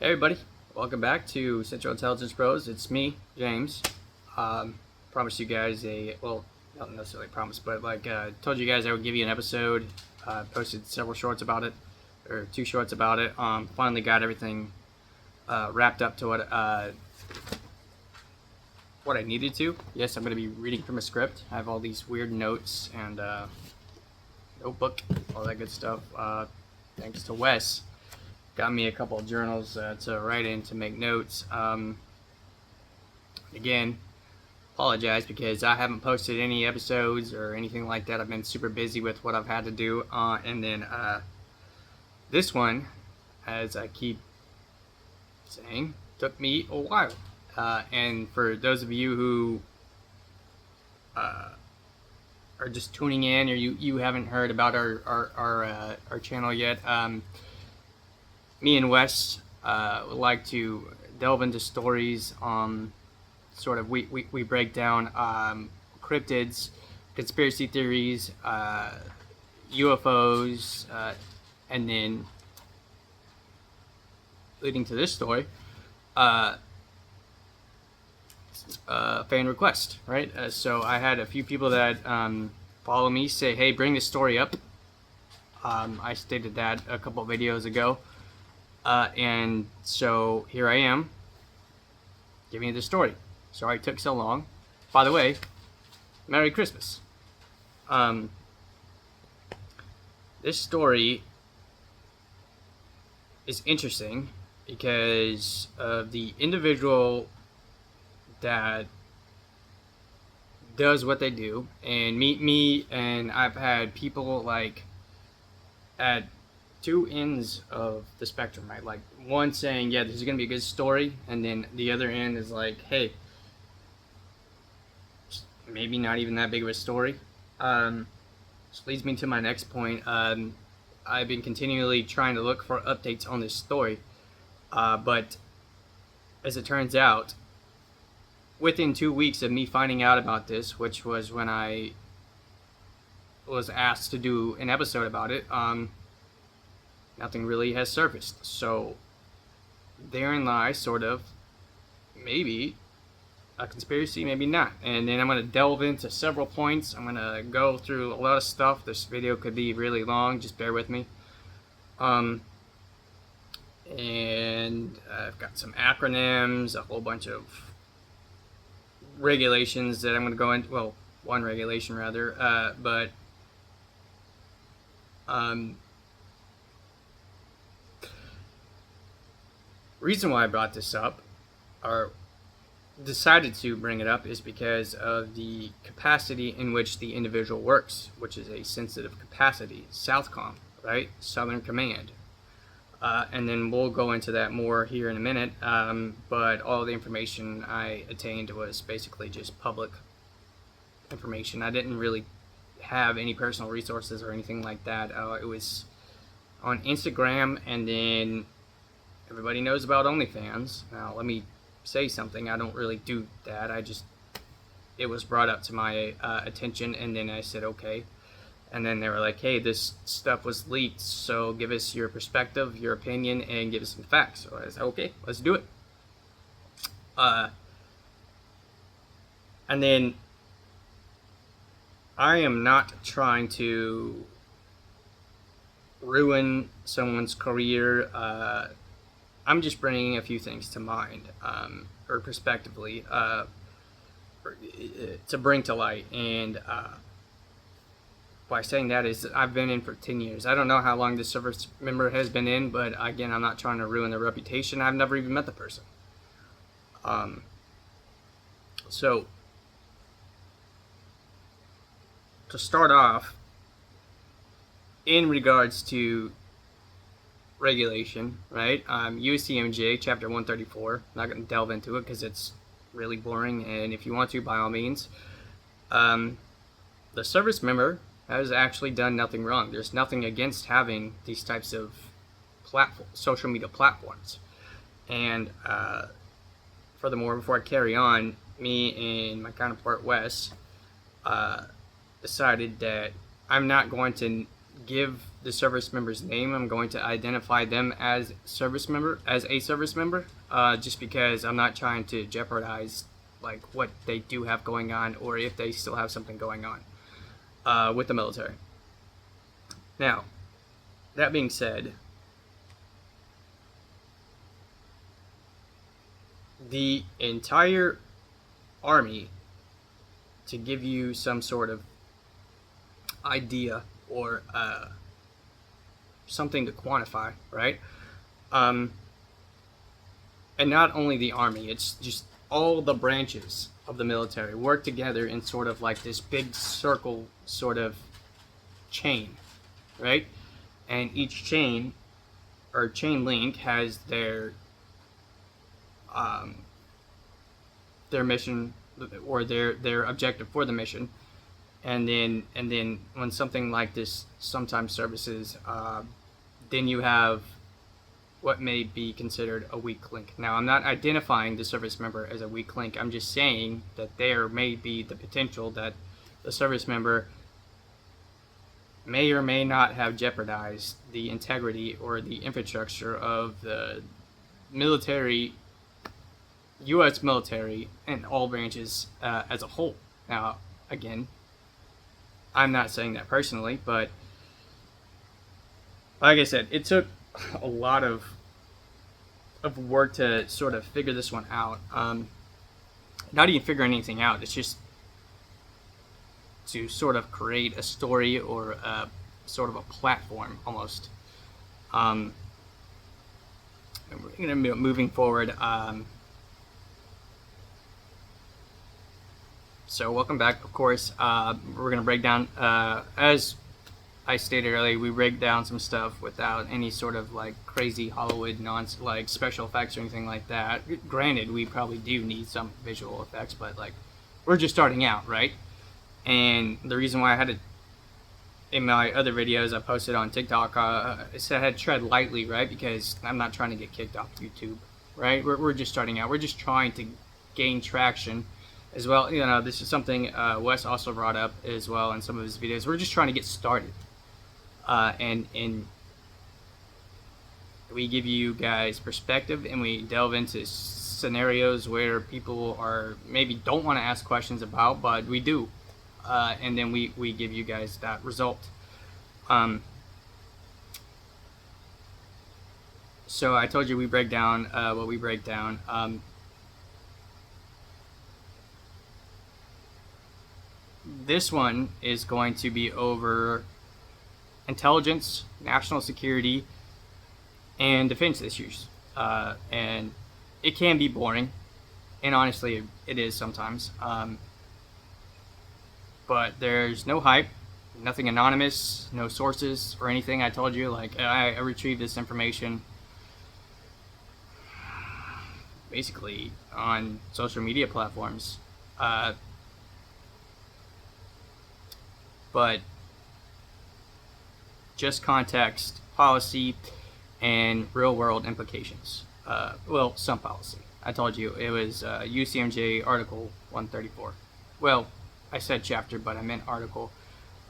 Hey everybody, welcome back to Central Intelligence Pros. It's me, James. Promised you guys well, not necessarily promised, but told you guys I would give you an episode. Posted several shorts about it, or 2 shorts about it. Finally got everything wrapped up to what I needed to. Yes, I'm going to be reading from a script. I have all these weird notes and notebook, all that good stuff. Thanks to Wes. Got me a couple of journals to write in to make notes. Again, apologize because I haven't posted any episodes or anything like that. I've been super busy with what I've had to do. And then this one, as I keep saying, took me a while. And for those of you who are just tuning in, or you haven't heard about our channel yet, me and Wes would like to delve into stories. Sort of, we break down cryptids, conspiracy theories, UFOs, and then leading to this story, fan request, right? So I had a few people that follow me say, hey, bring this story up. I stated that a couple videos ago. And so here I am, giving you the story. Sorry it took so long. By the way, Merry Christmas. This story is interesting because of the individual that does what they do. And me, and I've had people like at 2 ends of the spectrum, right? Like one saying, yeah, this is gonna be a good story, and then the other end is like, hey, maybe not even that big of a story. Which leads me to my next point. I've been continually trying to look for updates on this story, but as it turns out, within 2 weeks of me finding out about this, which was when I was asked to do an episode about it, nothing really has surfaced. So therein lies sort of maybe a conspiracy, maybe not. And then I'm going to delve into several points. I'm going to go through a lot of stuff. This video could be really long, just bear with me. And I've got some acronyms, a whole bunch of regulations that I'm going to go into. Well, one regulation rather, but reason why I brought this up, or decided to bring it up, is because of the capacity in which the individual works, which is a sensitive capacity, Southcom, right? Southern Command. And then we'll go into that more here in a minute, but all the information I attained was basically just public information. I didn't really have any personal resources or anything like that. It was on Instagram, and then everybody knows about OnlyFans. Now, let me say something. I don't really do that. It was brought up to my attention, and then I said, okay. And then they were like, hey, this stuff was leaked, so give us your perspective, your opinion, and give us some facts. So I said, okay, let's do it. And then I am not trying to ruin someone's career. I'm just bringing a few things to mind, or perspectively, to bring to light. And by saying that is, I've been in for 10 years. I don't know how long this service member has been in, but again, I'm not trying to ruin their reputation. I've never even met the person. So, to start off, in regards to regulation, right? USCMJ Chapter 134. I'm not going to delve into it because it's really boring, and if you want to, by all means. The service member has actually done nothing wrong. There's nothing against having these types of social media platforms. And furthermore, before I carry on, me and my counterpart Wes decided that I'm not going to give the service member's name. I'm going to identify them as a service member, just because I'm not trying to jeopardize like what they do have going on, or if they still have something going on with the military. Now, that being said, the entire Army, to give you some sort of idea or something to quantify, right? And not only the Army, it's just all the branches of the military work together in sort of like this big circle sort of chain, right? And each chain or chain link has their mission or their objective for the mission, and then when something like this sometimes services, then you have what may be considered a weak link. Now, I'm not identifying the service member as a weak link. I'm just saying that there may be the potential that the service member may or may not have jeopardized the integrity or the infrastructure of the military, U.S. military, and all branches as a whole. Now, again, I'm not saying that personally, but like I said, it took a lot of work to sort of figure this one out. Not even figure anything out. It's just to sort of create a story or sort of a platform almost. And we're going to be moving forward. So welcome back. Of course, we're going to break down, as I stated earlier, we break down some stuff without any sort of like crazy Hollywood like special effects or anything like that. Granted, we probably do need some visual effects, but like we're just starting out, right? And the reason why I had it in my other videos I posted on TikTok, I said I had to tread lightly, right? Because I'm not trying to get kicked off YouTube, right? We're just starting out. We're just trying to gain traction as well. You know, this is something Wes also brought up as well in some of his videos. We're just trying to get started. And we give you guys perspective, and we delve into scenarios where people are maybe don't want to ask questions about, but we do. And then we give you guys that result. So I told you we break down what we break down. This one is going to be over intelligence, national security, and defense issues. And it can be boring, and honestly, it is sometimes. But there's no hype, nothing anonymous, no sources or anything. I told you, like, I retrieved this information basically on social media platforms. But just context, policy, and real-world implications. Well, some policy. I told you it was UCMJ Article 134. Well, I said chapter, but I meant article.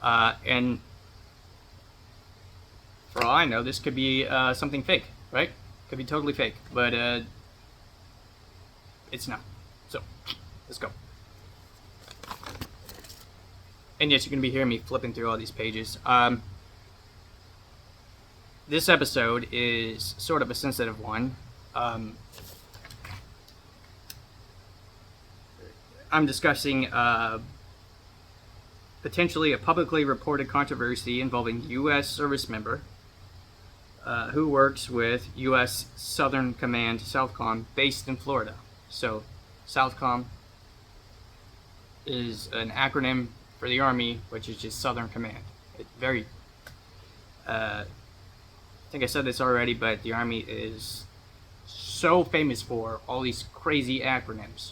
And for all I know, this could be something fake, right? Could be totally fake, but it's not. So, let's go. And yes, you're going to be hearing me flipping through all these pages. This episode is sort of a sensitive one. I'm discussing potentially a publicly reported controversy involving U.S. service member who works with U.S. Southern Command, SOUTHCOM, based in Florida. So, SOUTHCOM is an acronym for the Army, which is just Southern Command. It very, I think I said this already, but the Army is so famous for all these crazy acronyms.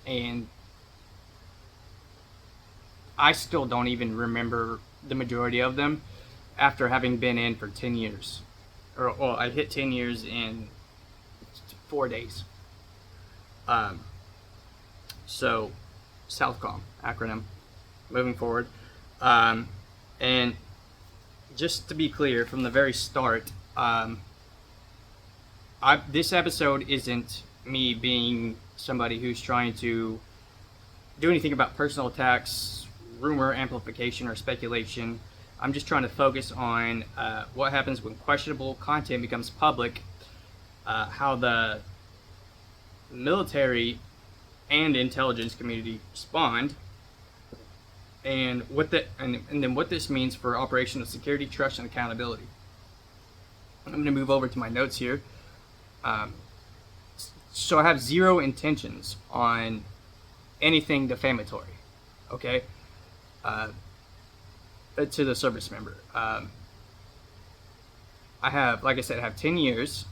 And I still don't even remember the majority of them after having been in for 10 years. Well, I hit 10 years in 4 days. So, SOUTHCOM acronym, moving forward. And just to be clear from the very start, this episode isn't me being somebody who's trying to do anything about personal attacks, rumor amplification, or speculation. I'm just trying to focus on what happens when questionable content becomes public, how the military and intelligence community respond, and then what this means for operational security, trust, and accountability. I'm going to move over to my notes here. So I have zero intentions on anything defamatory, okay, to the service member. I have, like I said, I have 10 years.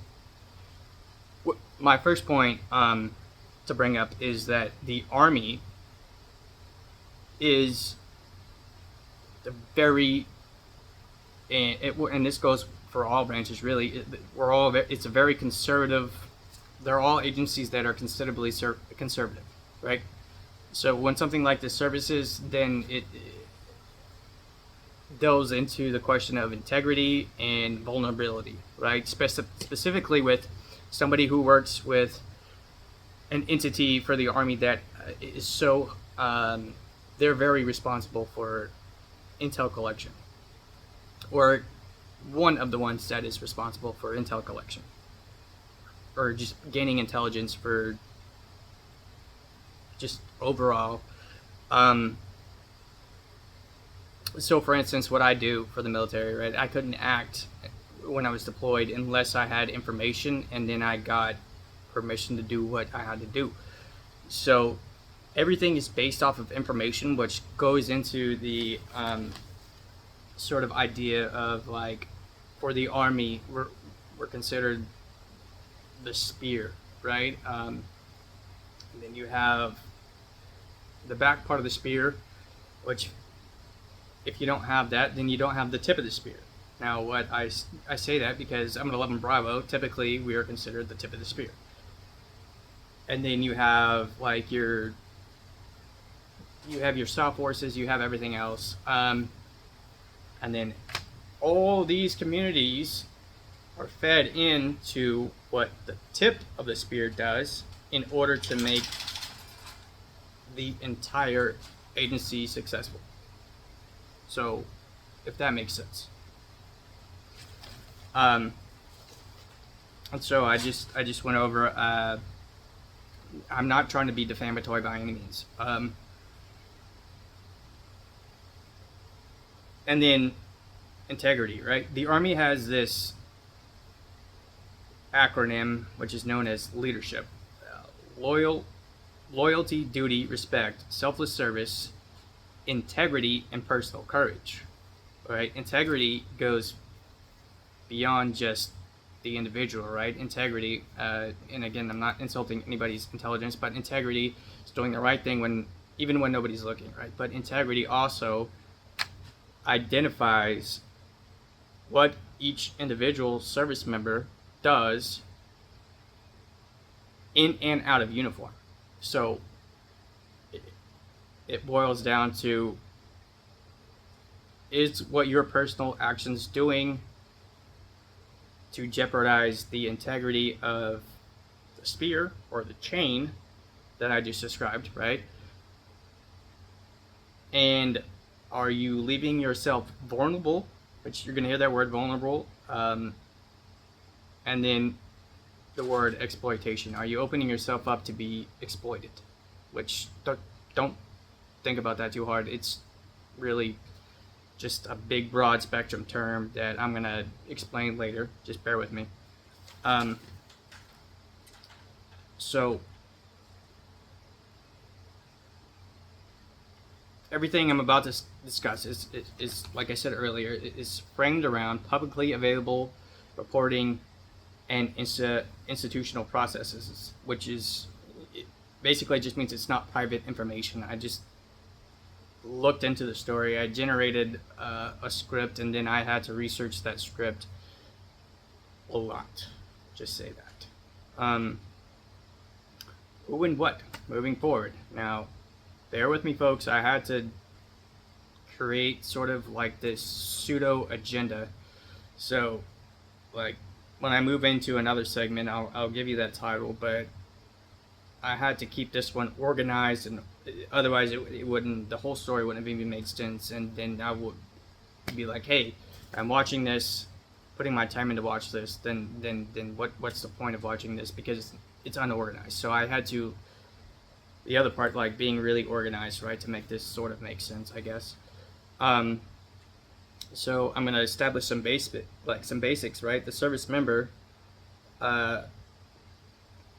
My first point to bring up is that the Army is the very, and this goes for all branches really, it's a very conservative, they're all agencies that are considerably conservative, right? So when something like this surfaces, then it delves into the question of integrity and vulnerability, right? Specifically with somebody who works with an entity for the Army that is so, they're very responsible for intel collection, or one of the ones that is responsible for intel collection, or just gaining intelligence for just overall. So for instance, what I do for the military, right, I couldn't act when I was deployed unless I had information and then I got permission to do what I had to do. So everything is based off of information, which goes into the sort of idea of, like, for the Army, we're considered the spear, right? And then you have the back part of the spear, which if you don't have that, then you don't have the tip of the spear. Now, what I say that because I'm an 11 Bravo, typically we are considered the tip of the spear. And then you have like you have your soft forces, you have everything else. And then all these communities are fed into what the tip of the spear does in order to make the entire agency successful. So, if that makes sense. And so I just went over. I'm not trying to be defamatory by any means. And then integrity, right? The Army has this acronym which is known as leadership: loyalty, duty, respect, selfless service, integrity, and personal courage. Right? Integrity goes beyond just the individual, right? Integrity, and again, I'm not insulting anybody's intelligence, but integrity is doing the right thing even when nobody's looking, right? But integrity also identifies what each individual service member does in and out of uniform. So it boils down to, is what your personal actions doing to jeopardize the integrity of the spear or the chain that I just described, right? And are you leaving yourself vulnerable, which you're going to hear that word vulnerable, and then the word exploitation. Are you opening yourself up to be exploited? Which, don't think about that too hard. It's really just a big, broad spectrum term that I'm going to explain later. Just bear with me. So, everything I'm about to discuss is, like I said earlier, is framed around publicly available reporting and institutional processes, which is, it basically just means it's not private information. I just looked into the story. I generated a script, and then I had to research that script a lot. Just say that. Who and what moving forward. Now, bear with me, folks. I had to create sort of like this pseudo agenda. So, like, when I move into another segment, I'll give you that title, but I had to keep this one organized, and otherwise it wouldn't, the whole story wouldn't have even made sense. And then I would be like, hey, I'm watching this, putting my time in to watch this, then what's the point of watching this, because it's unorganized. So I had to, the other part, like being really organized, right, to make this sort of make sense, I guess. So I'm gonna establish some basics, right? The service member,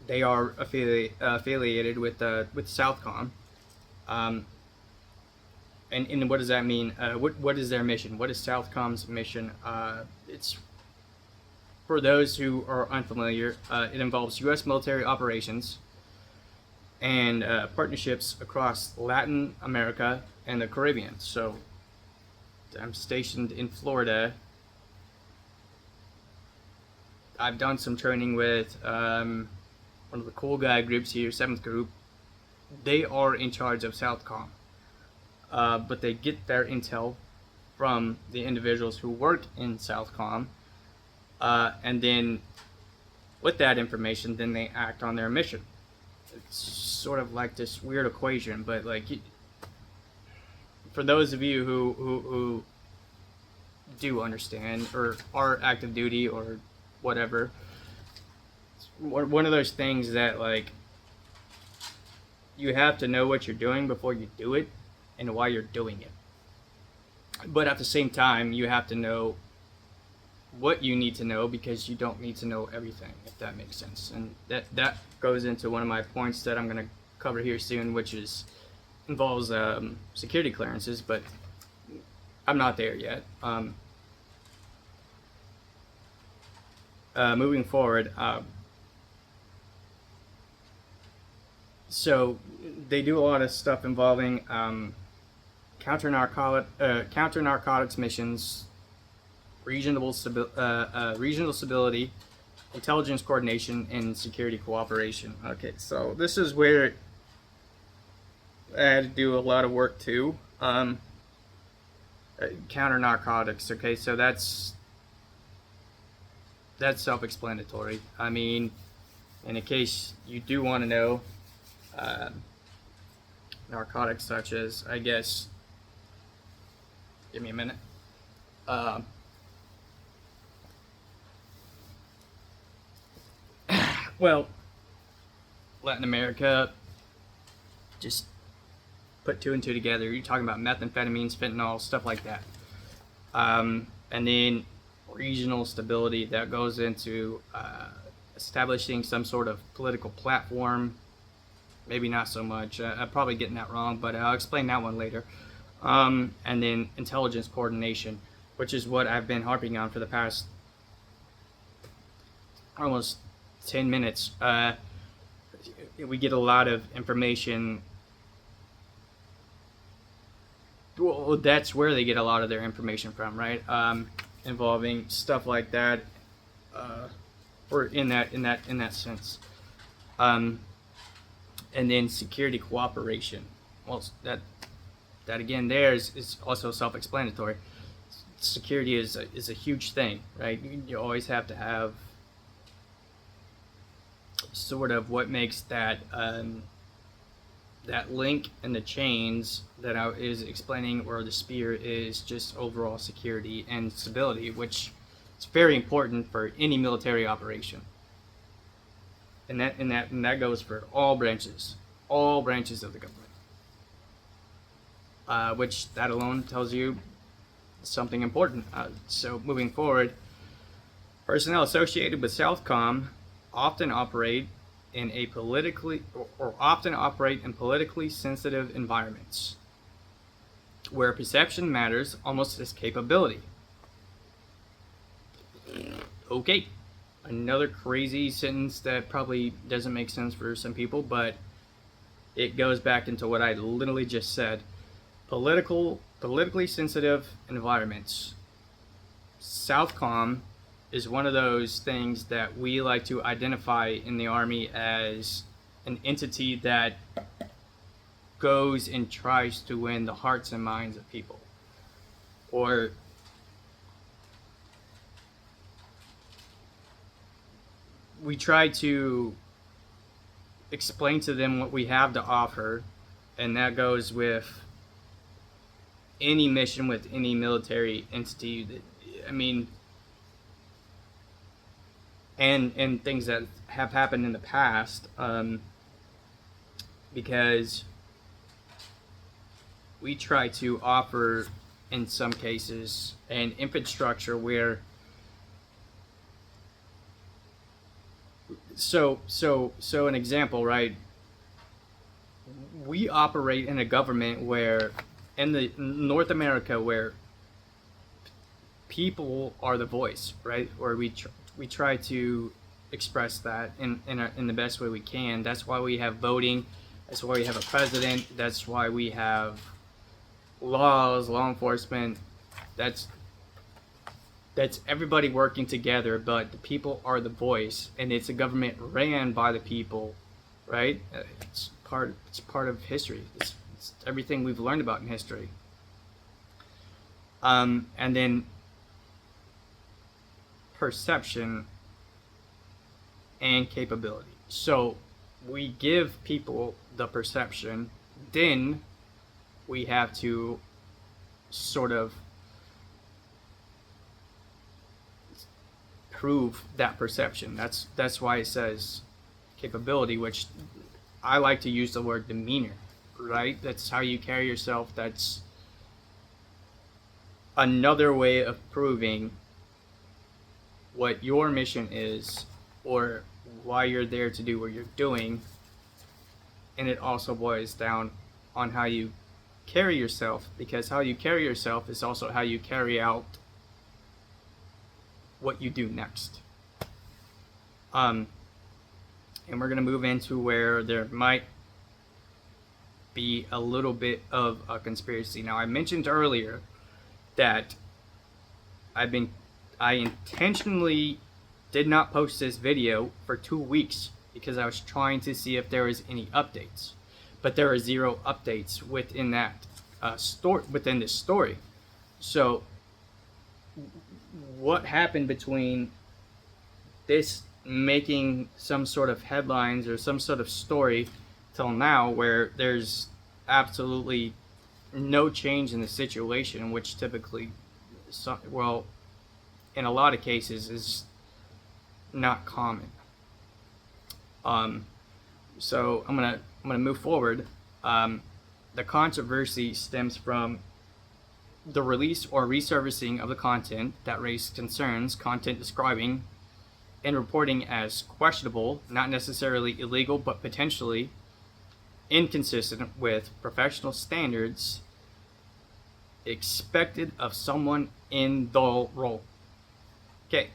they are affiliated with Southcom, and what does that mean? What is their mission? What is Southcom's mission? It's, for those who are unfamiliar, it involves U.S. military operations and partnerships across Latin America and the Caribbean. So I'm stationed in Florida. I've done some training with one of the cool guy groups here, 7th Group. They are in charge of Southcom, but they get their intel from the individuals who work in Southcom, and then with that information, then they act on their mission. It's sort of like this weird equation, but like, for those of you who do understand or are active duty or whatever, it's one of those things that, like, you have to know what you're doing before you do it and why you're doing it. But at the same time, you have to know what you need to know, because you don't need to know everything, if that makes sense. And that goes into one of my points that I'm going to cover here soon, which involves security clearances, but I'm not there yet. Moving forward, so they do a lot of stuff involving counter narcotics missions, regional stability, intelligence coordination, and security cooperation. Okay, so this is where I had to do a lot of work too. Counter narcotics. Okay, so that's self-explanatory. I mean, in case you do want to know, narcotics such as, I guess, give me a minute. Well, Latin America, just put 2 and 2 together. You're talking about methamphetamines, fentanyl, stuff like that. And then regional stability, that goes into establishing some sort of political platform. Maybe not so much. I'm probably getting that wrong, but I'll explain that one later. And then intelligence coordination, which is what I've been harping on for the past almost 10 minutes. We get a lot of information. Well, that's where they get a lot of their information from, right? Involving stuff like that, or in that sense. And then security cooperation. Well, that again there is also self-explanatory. Security is a huge thing, right? You always have to have sort of what makes that that link in the chains that I is explaining, or the spear, is just overall security and stability, which is very important for any military operation. And that goes for all branches of the government. Which that alone tells you something important. So moving forward, personnel associated with Southcom often operate in politically sensitive environments, where perception matters almost as capability. Okay, another crazy sentence that probably doesn't make sense for some people, but it goes back into what I literally just said. Politically sensitive environments. Southcom is one of those things that we like to identify in the Army as an entity that goes and tries to win the hearts and minds of people. or we try to explain to them what we have to offer, and that goes with any mission with any military entity. I mean, and things that have happened in the past, because we try to offer, in some cases, an infrastructure where so an example, right? We operate in a government where, in the North America, where people are the voice, right? Or we try to express that in the best way we can. That's why we have voting. That's why we have a president. That's why we have laws, law enforcement. That's everybody working together, but the people are the voice, and it's a government ran by the people, right? It's part of history. It's everything we've learned about in history. And then perception and capability. So we give people the perception, then we have to sort of prove that perception. That's why it says capability, which I like to use the word demeanor, right? That's how you carry yourself. That's another way of proving what your mission is, or why you're there to do what you're doing. And it also boils down on how you carry yourself, because how you carry yourself is also how you carry out what you do next. And we're going to move into where there might be a little bit of a conspiracy. Now, I mentioned earlier that I intentionally did not post this video for 2 weeks because I was trying to see if there was any updates, but there are 0 updates within that within this story. So what happened between this making some sort of headlines or some sort of story till now, where there's absolutely no change in the situation, which typically, well, in a lot of cases is not common. So I'm gonna move forward. The controversy stems from the release or resurfacing of the content that raised concerns, content describing and reporting as questionable, not necessarily illegal, but potentially inconsistent with professional standards expected of someone in the role. Okay.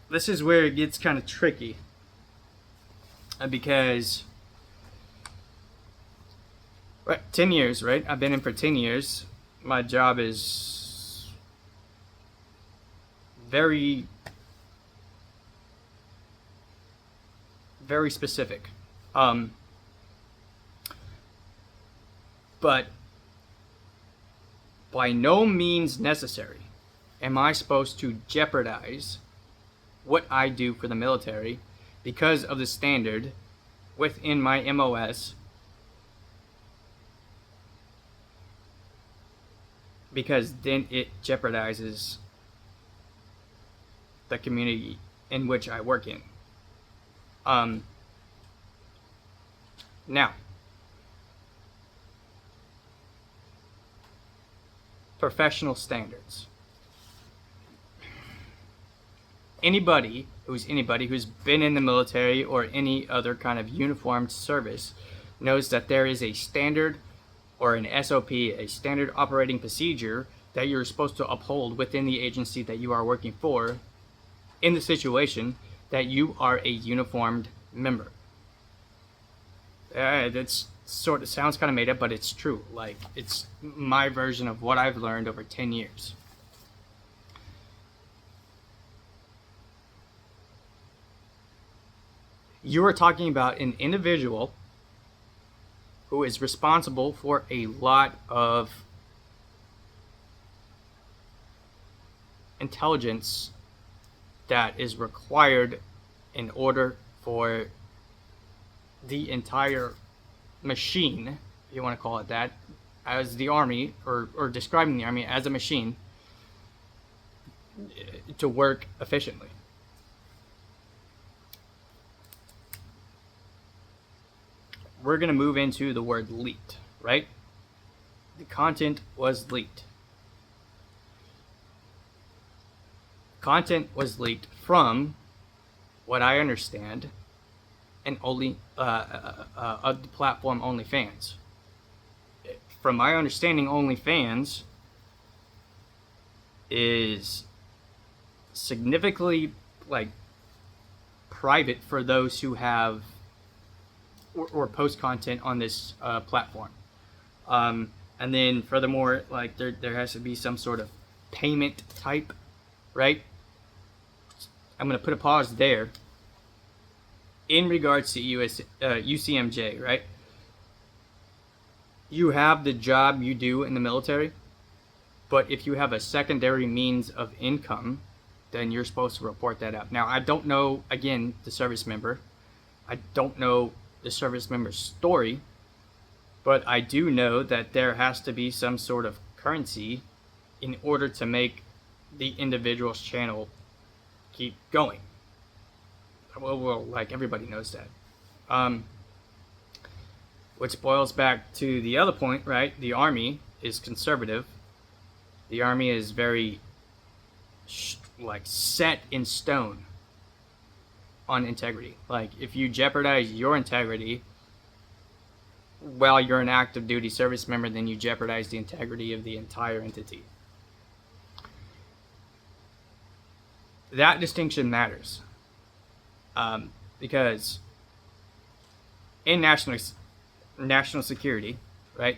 This is where it gets kind of tricky, because 10 years, right? I've been in for 10 years. My job is very, very specific. But by no means necessary am I supposed to jeopardize what I do for the military because of the standard within my MOS, because then it jeopardizes the community in which I work in. Now, professional standards. Anybody who's been in the military or any other kind of uniformed service knows that there is a standard or an SOP, a standard operating procedure, that you're supposed to uphold within the agency that you are working for in the situation that you are a uniformed member. That's sort of sounds kind of made up, but it's true. Like, it's my version of what I've learned over 10 years. You are talking about an individual who is responsible for a lot of intelligence that is required in order for the entire machine, if you want to call it that, as the army, or describing the army as a machine, to work efficiently. We're going to move into the word leaked, right? The content was leaked. Content was leaked from what I understand, and only of the platform OnlyFans. From my understanding, OnlyFans is significantly private for those who have or post content on this platform. And then furthermore, there has to be some sort of payment type, right? I'm going to put a pause there. In regards to UCMJ, right? You have the job you do in the military, but if you have a secondary means of income, then you're supposed to report that out. Now, I don't know, again, the service member. I don't know the service member's story, but I do know that there has to be some sort of currency in order to make the individual's channel keep going. Well, like everybody knows that. Which boils back to the other point, right? The Army is conservative. The Army is very set in stone on integrity. Like, if you jeopardize your integrity while you're an active duty service member, then you jeopardize the integrity of the entire entity. That distinction matters. Because in national security, right,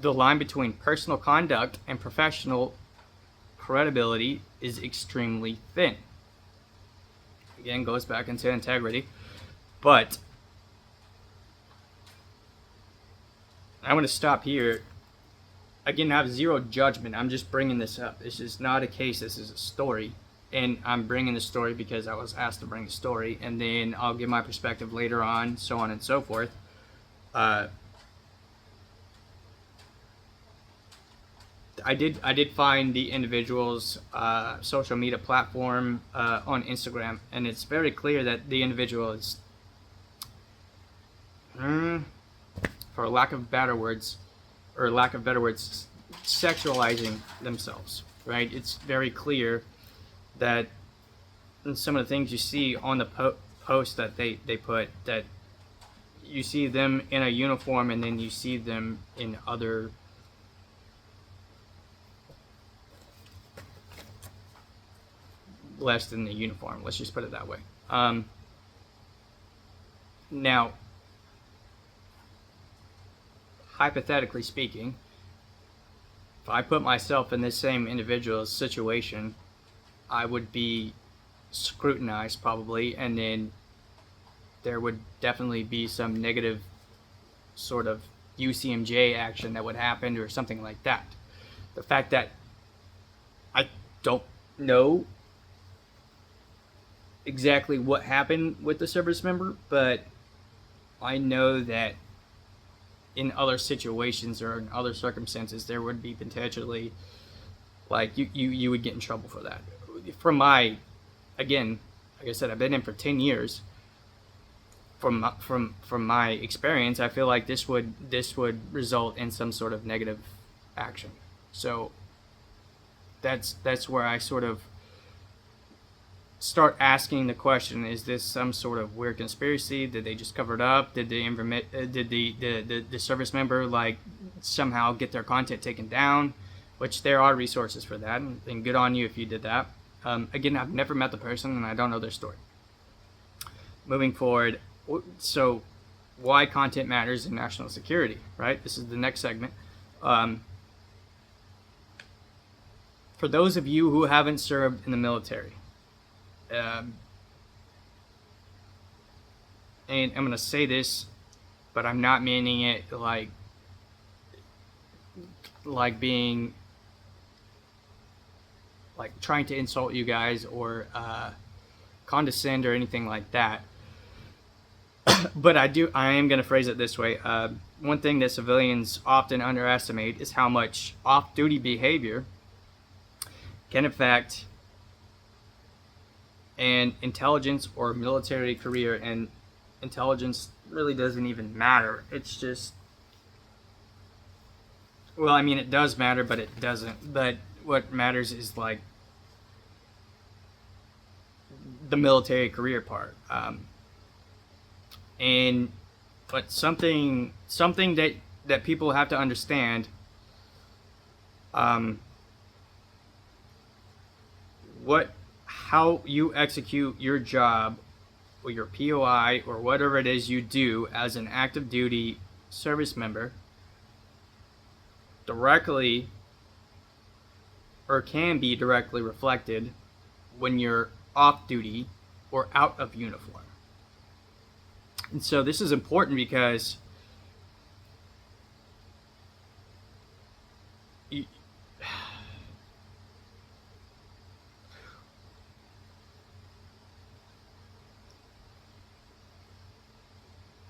the line between personal conduct and professional credibility is extremely thin. Again, goes back into integrity. But I'm going to stop here. Again, I have zero judgment. I'm just bringing this up. This is not a case. This is a story. And I'm bringing the story because I was asked to bring the story. And then I'll give my perspective later on, so on and so forth. I did find the individual's social media platform on Instagram, and it's very clear that the individual is, for lack of better words, sexualizing themselves. Right? It's very clear that in some of the things you see on the post that they put, that you see them in a uniform, and then you see them in other less than the uniform. Let's just put it that way. Now, hypothetically speaking, if I put myself in this same individual's situation, I would be scrutinized probably, and then there would definitely be some negative sort of UCMJ action that would happen or something like that. The fact that I don't know exactly what happened with the service member, but I know that in other situations or in other circumstances there would be potentially, like, you would get in trouble for that. From my, again, like I said, I've been in for 10 years. From my experience, I feel like this would result in some sort of negative action. So that's where I sort of start asking the question: is this some sort of weird conspiracy? Did they just cover it up? Did the service member somehow get their content taken down? Which there are resources for that, and good on you if you did that. Again, I've never met the person and I don't know their story. Moving forward, so why content matters in national security, right? This is the next segment. For those of you who haven't served in the military, and I'm going to say this but I'm not meaning it like being like trying to insult you guys or condescend or anything like that. But I am going to phrase it this way. One thing that civilians often underestimate is how much off-duty behavior can affect an intelligence or military career. And intelligence really doesn't even matter. It's just, well, I mean, it does matter, but it doesn't. But what matters is like the military career part. But something that people have to understand, how you execute your job or your POI or whatever it is you do as an active duty service member directly or can be directly reflected when you're off duty or out of uniform. And so this is important because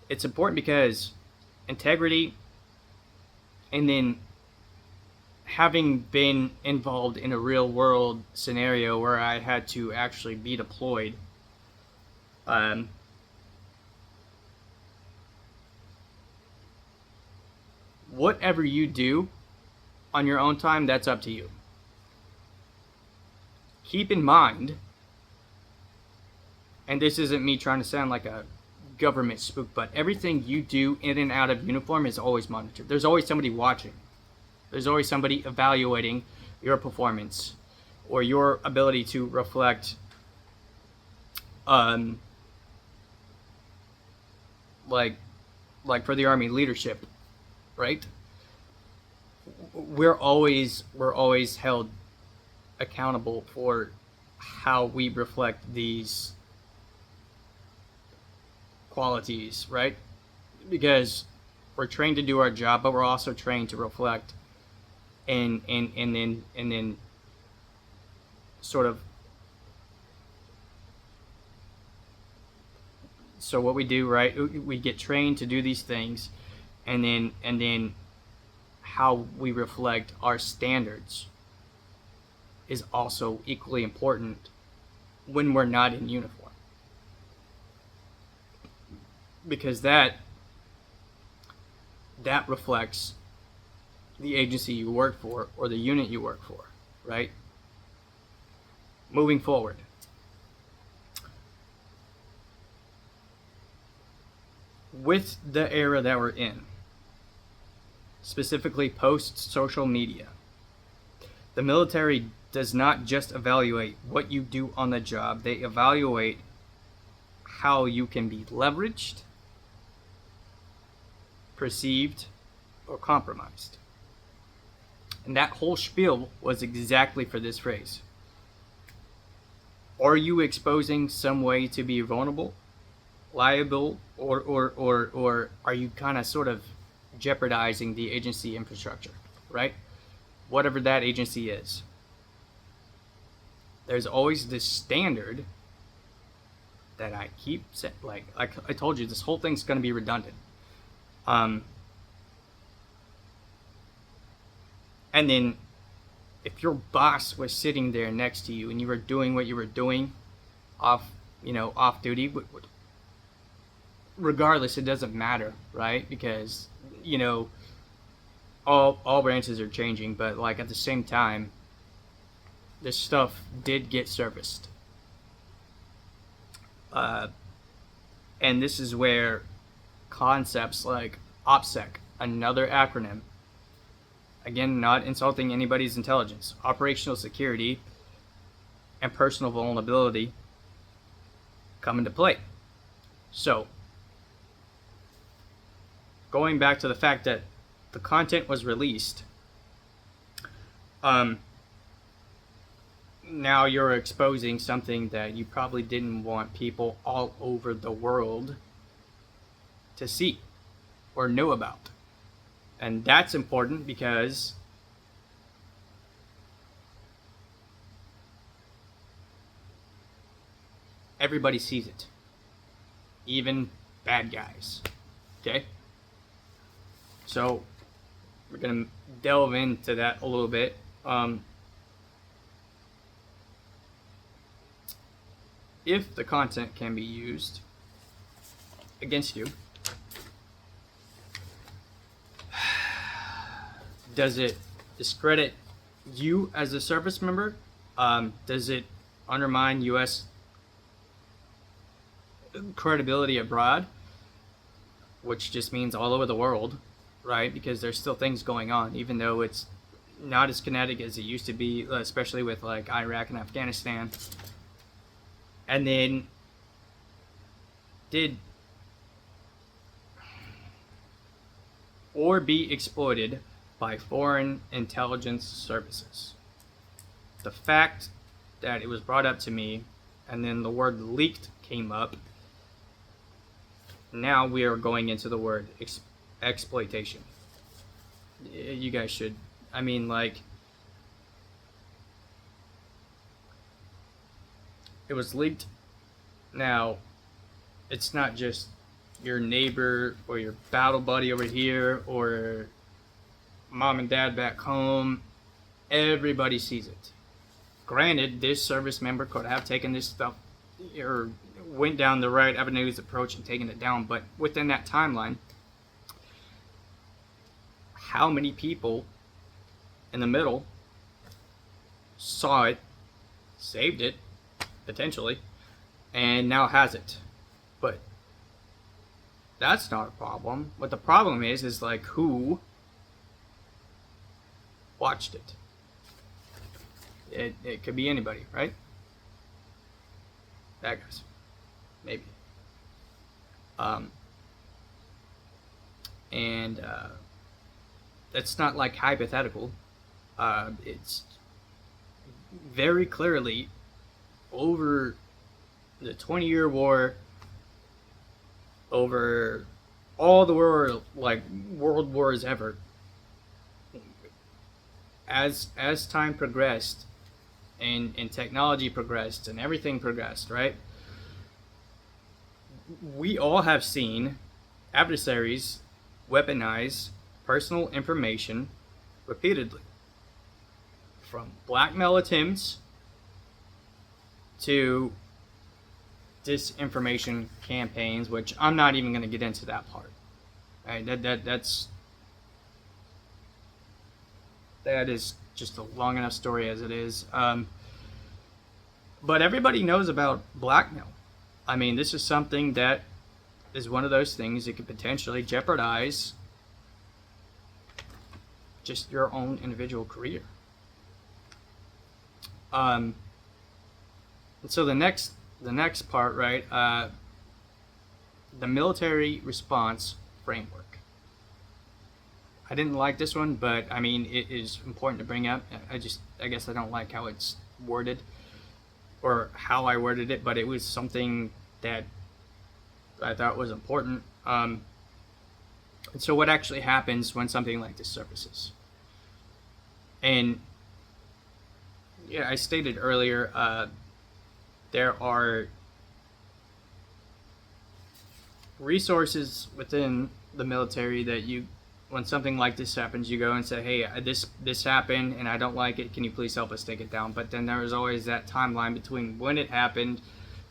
it's important because integrity, and then having been involved in a real world scenario where I had to actually be deployed, whatever you do on your own time, that's up to you. Keep in mind, and this isn't me trying to sound like a government spook, but everything you do in and out of uniform is always monitored. There's always somebody watching. There's always somebody evaluating your performance or your ability to reflect like for the Army leadership, right? We're always held accountable for how we reflect these qualities, right? Because we're trained to do our job, but we're also trained to reflect and then sort of, so what we do, right, we get trained to do these things, and then how we reflect our standards is also equally important when we're not in uniform, because that reflects the agency you work for or the unit you work for, right? Moving forward, with the era that we're in, specifically post-social media, the military does not just evaluate what you do on the job, they evaluate how you can be leveraged, perceived, or compromised. And that whole spiel was exactly for this phrase. Are you exposing some way to be vulnerable, liable, or are you kind of sort of jeopardizing the agency infrastructure, right? Whatever that agency is. There's always this standard that I keep saying, like I told you, this whole thing's going to be redundant. And then if your boss was sitting there next to you and you were doing what you were doing off duty, regardless, it doesn't matter, right? Because, all branches are changing, but like at the same time, this stuff did get serviced. And this is where concepts like OPSEC, another acronym, again, not insulting anybody's intelligence, operational security and personal vulnerability, come into play. So, going back to the fact that the content was released, now you're exposing something that you probably didn't want people all over the world to see. or know about. And that's important because everybody sees it, even bad guys. Okay? So we're going to delve into that a little bit. If the content can be used against you, does it discredit you as a service member? Does it undermine U.S. credibility abroad, which just means all over the world, right? Because there's still things going on, even though it's not as kinetic as it used to be, especially with like Iraq and Afghanistan. And then did or be exploited by foreign intelligence services. The fact that it was brought up to me and then the word leaked came up, now we are going into the word exploitation. You guys should, I mean, like, it was leaked. Now, it's not just your neighbor or your battle buddy over here or mom and dad back home. Everybody sees it. Granted, this service member could have taken this stuff or went down the right avenues approach and taken it down, but within that timeline, how many people in the middle saw it, saved it, potentially, and now has it? But that's not a problem. What the problem is like who watched it. It could be anybody, right? Bad guys, maybe. And that's not like hypothetical. It's very clearly over the 20-year war, over all the world, like world wars ever. As time progressed and technology progressed and everything progressed, right? We all have seen adversaries weaponize personal information repeatedly. From blackmail attempts to disinformation campaigns, which I'm not even going to get into that part. Right? That is just a long enough story as it is. But everybody knows about blackmail. I mean, this is something that is one of those things that could potentially jeopardize just your own individual career. And so the next part, right? The military response framework. I didn't like this one, but I mean, it is important to bring up. I guess I don't like how it's worded or how I worded it, but it was something that I thought was important. And so what actually happens when something like this surfaces? And yeah, I stated earlier, there are resources within the military that you, when something like this happens, you go and say, hey, this happened and I don't like it, can you please help us take it down? But then there is always that timeline between when it happened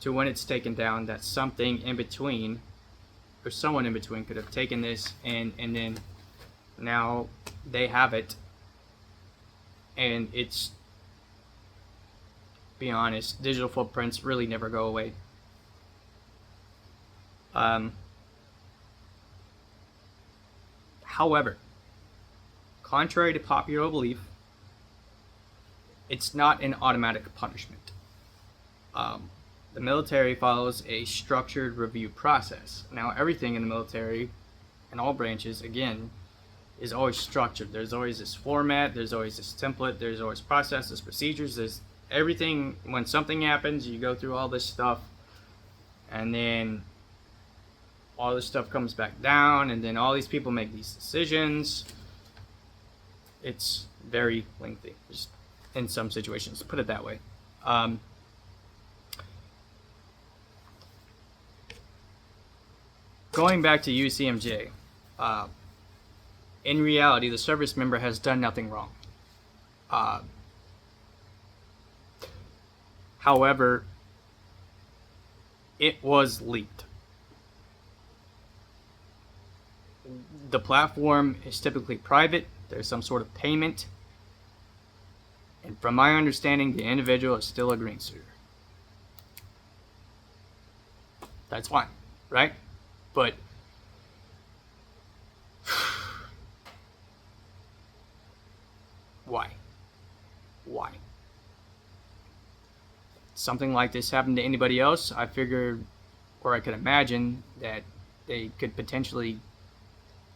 to when it's taken down, that something in between or someone in between could have taken this and then now they have it, and it's, be honest, digital footprints really never go away. However, contrary to popular belief, it's not an automatic punishment. The military follows a structured review process. Now, everything in the military, in all branches, again, is always structured. There's always this format, there's always this template, there's always processes, procedures, there's everything. When something happens, you go through all this stuff, and then all this stuff comes back down, and then all these people make these decisions. It's very lengthy, just in some situations, put it that way. Going back to UCMJ, in reality, the service member has done nothing wrong. However, it was leaked. The platform is typically private. There's some sort of payment. And from my understanding, the individual is still a green suitor. That's fine, right? But why? Why? Something like this happened to anybody else, I figured, or I could imagine, that they could potentially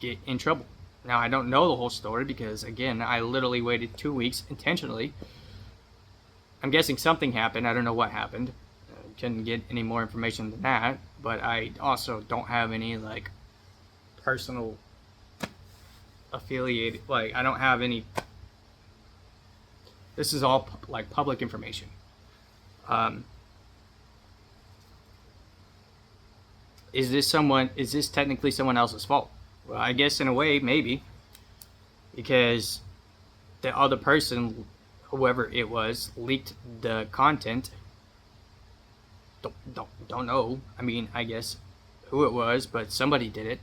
get in trouble. Now, I don't know the whole story because, again, I literally waited 2 weeks intentionally. I'm guessing something happened. I don't know what happened. Couldn't get any more information than that. But I also don't have any, like, personal affiliated, like, I don't have any. This is all, like, public information. Is this technically someone else's fault? Well, I guess in a way, maybe, because the other person, whoever it was, leaked the content. Don't know. I mean, I guess who it was, but somebody did it.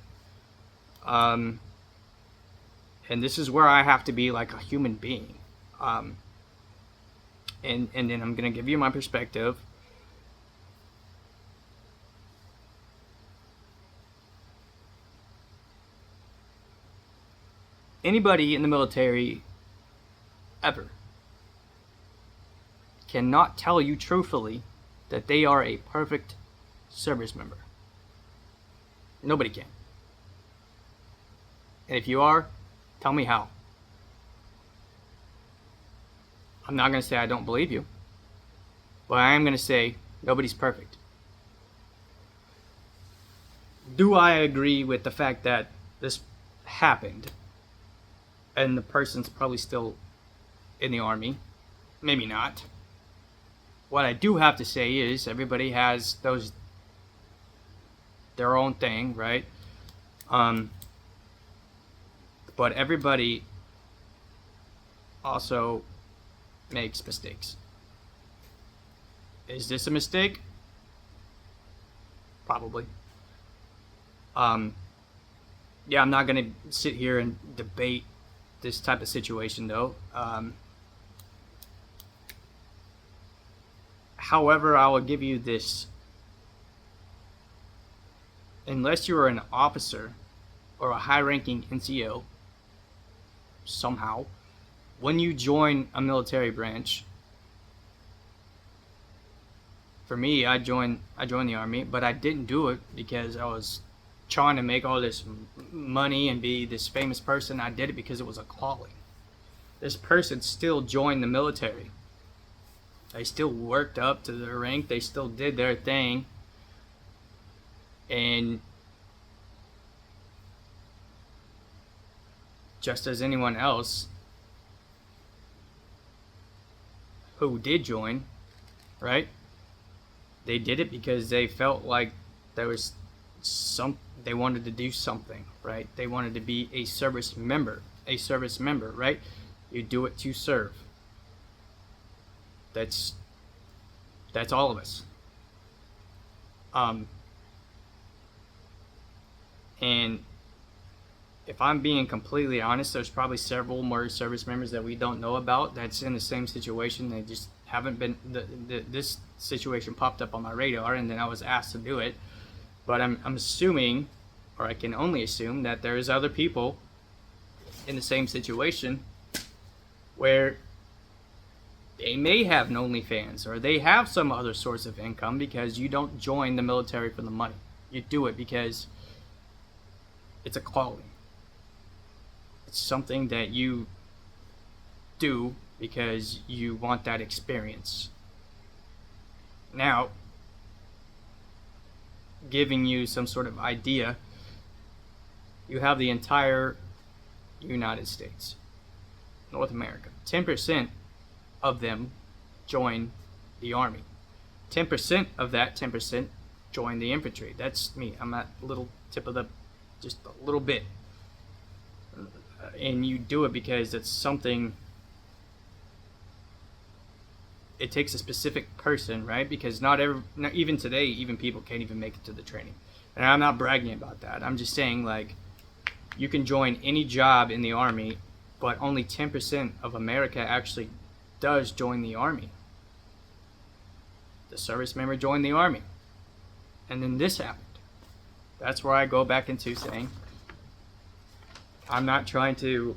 And this is where I have to be like a human being. And then I'm gonna give you my perspective. Anybody in the military ever cannot tell you truthfully that they are a perfect service member. Nobody can. And if you are, tell me how. I'm not going to say I don't believe you, but I am going to say nobody's perfect. Do I agree with the fact that this happened and the person's probably still in the Army? Maybe not. What I do have to say is everybody has their own thing, right? But everybody also makes mistakes. Is this a mistake? Probably. Yeah, I'm not gonna sit here and debate this type of situation though. However, I will give you this. Unless you are an officer or a high-ranking NCO, somehow, when you join a military branch, for me, I joined the Army, but I didn't do it because I was trying to make all this money and be this famous person. I did it because it was a calling. This person still joined the military. They still worked up to their rank. They still did their thing. And just as anyone else who did join, right? They did it because they felt like there was they wanted to do something, right? They wanted to be a service member, right? You do it to serve. That's all of us. And if I'm being completely honest, there's probably several more service members that we don't know about that's in the same situation. They just haven't been, this situation popped up on my radar and then I was asked to do it. But I'm assuming, or I can only assume, that there's other people in the same situation where they may have an OnlyFans or they have some other source of income, because you don't join the military for the money. You do it because it's a calling. It's something that you do because you want that experience. Now, giving you some sort of idea, you have the entire United States, North America. 10% of them join the Army. 10% of that 10% join the infantry. That's me. I'm at little tip of the, just a little bit. And you do it because it's something, it takes a specific person, right? Because not even today, even people can't even make it to the training. And I'm not bragging about that. I'm just saying, like, you can join any job in the Army, but only 10% of America actually does join the Army. The service member joined the Army. And then this happened. That's where I go back into saying, I'm not trying to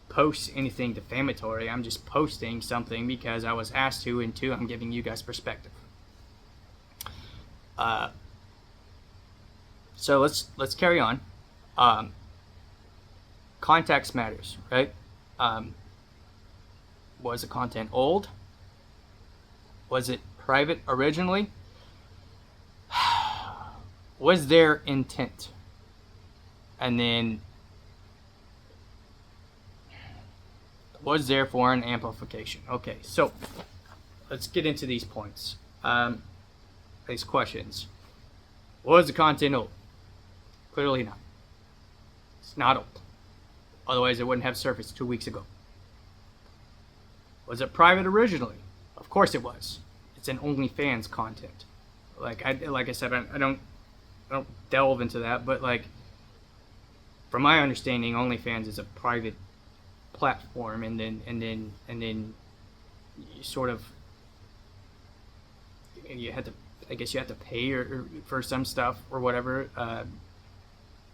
post anything defamatory. I'm just posting something because I was asked to, and two, I'm giving you guys perspective. So let's carry on. Context matters, right? Was the content old? Was it private originally? Was there intent? And then, was there foreign amplification? Okay, so let's get into these points, these questions. Was the content old? Clearly not. It's not old. Otherwise, it wouldn't have surfaced 2 weeks ago. Was it private originally? Of course it was. It's an OnlyFans content. Like I said, I don't delve into that, but like, from my understanding, OnlyFans is a private platform, and then you sort of, you had to, I guess you have to pay or for some stuff or whatever.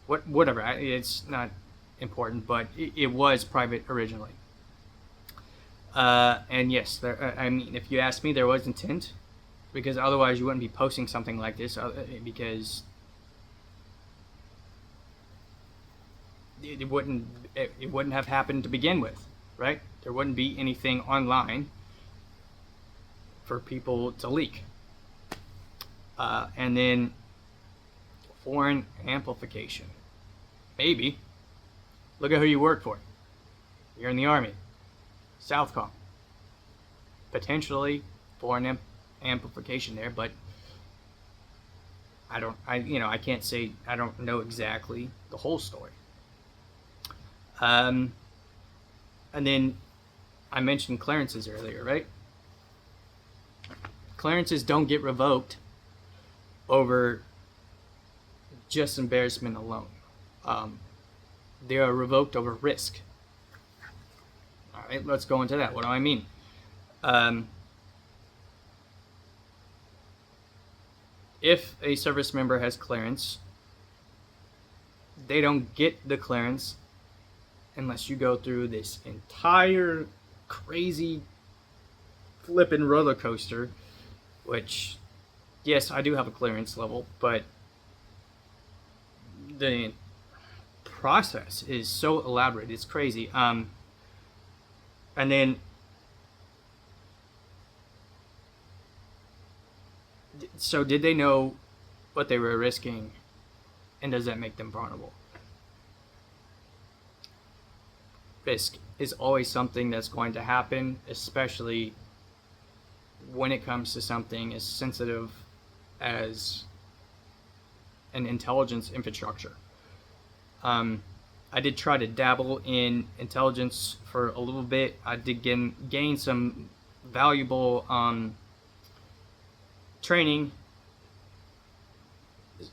Whatever. It's not important, but it was private originally. And yes, I mean, if you ask me, there was intent, because otherwise you wouldn't be posting something like this, because it wouldn't have happened to begin with, right? There wouldn't be anything online for people to leak. And then foreign amplification. Maybe. Look at who you work for. You're in the Army. Southcom. Potentially foreign amplification there, but I can't say, I don't know exactly the whole story. And then I mentioned clearances earlier, right? Clearances don't get revoked over just embarrassment alone. They are revoked over risk. All right, let's go into that. What do I mean? If a service member has clearance, they don't get the clearance unless you go through this entire crazy flippin' roller coaster, which, yes, I do have a clearance level, but the process is so elaborate, it's crazy. And then so did they know what they were risking, and does that make them vulnerable? Risk is always something that's going to happen, especially when it comes to something as sensitive as an intelligence infrastructure. I did try to dabble in intelligence for a little bit. I did gain some valuable training.